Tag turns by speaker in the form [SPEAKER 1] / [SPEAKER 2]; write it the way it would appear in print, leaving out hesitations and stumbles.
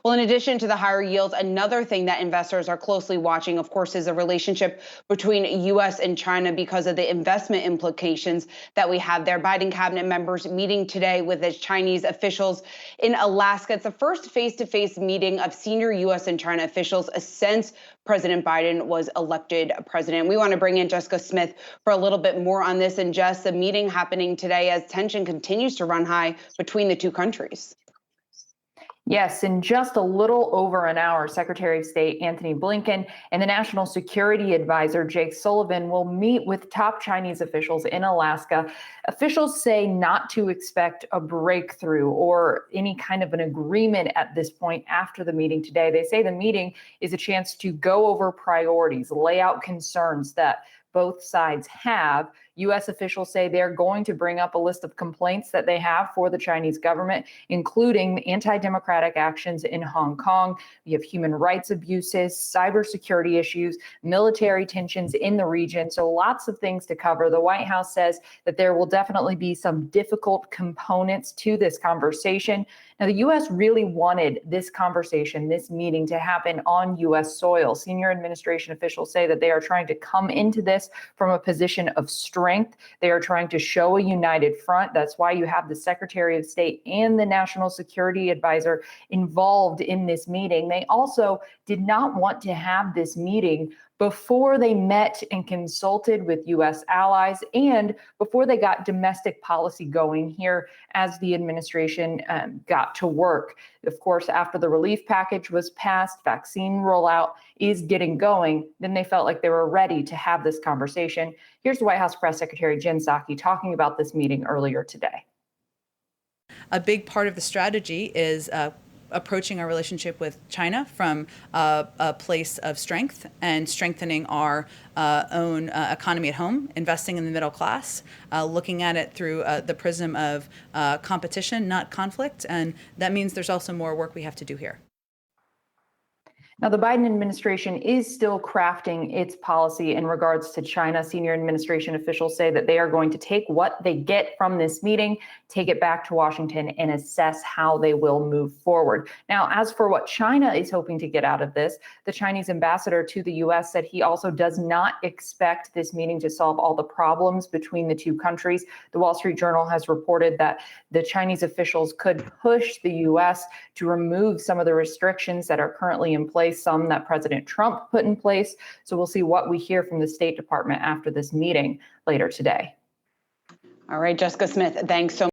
[SPEAKER 1] Well, in addition to the higher yields, another thing that investors are closely watching, of course, is the relationship between U.S. and China because of the investment implications that we have there. Biden cabinet members meeting today with the Chinese officials in Alaska. It's the first face-to-face meeting of senior U.S. and China officials since President Biden was elected president. We want to bring in Jessica Smith for a little bit more on this. And Jess, the meeting happening today as tension continues to run high between the two countries.
[SPEAKER 2] Yes, in just a little over an hour, Secretary of State Antony Blinken and the National Security Advisor Jake Sullivan will meet with top Chinese officials in Alaska. Officials say not to expect a breakthrough or any kind of an agreement at this point after the meeting today. They say the meeting is a chance to go over priorities, lay out concerns that both sides have. U.S. officials say they're going to bring up a list of complaints that they have for the Chinese government, including anti-democratic actions in Hong Kong. We have human rights abuses, cybersecurity issues, military tensions in the region. So lots of things to cover. The White House says that there will definitely be some difficult components to this conversation. Now, the U.S. really wanted this conversation, this meeting, to happen on U.S. soil. Senior administration officials say that they are trying to come into this from a position of strength. They are trying to show a united front. That's why you have the Secretary of State and the National Security Advisor involved in this meeting. They also did not want to have this meeting before they met and consulted with U.S. allies and before they got domestic policy going here as the administration got to work. Of course, after the relief package was passed, vaccine rollout is getting going, then they felt like they were ready to have this conversation. Here's the White House Press Secretary Jen Psaki talking about this meeting earlier today.
[SPEAKER 3] A big part of the strategy is approaching our relationship with China from a place of strength and strengthening our own economy at home, investing in the middle class, looking at it through the prism of competition, not conflict. And that means there's also more work we have to do here.
[SPEAKER 2] Now, the Biden administration is still crafting its policy in regards to China. Senior administration officials say that they are going to take what they get from this meeting, take it back to Washington, and assess how they will move forward. Now, as for what China is hoping to get out of this, the Chinese ambassador to the U.S. said he also does not expect this meeting to solve all the problems between the two countries. The Wall Street Journal has reported that the Chinese officials could push the U.S. to remove some of the restrictions that are currently in place, some that President Trump put in place. So we'll see what we hear from the State Department after this meeting later today.
[SPEAKER 1] All right, Jessica Smith, thanks so much.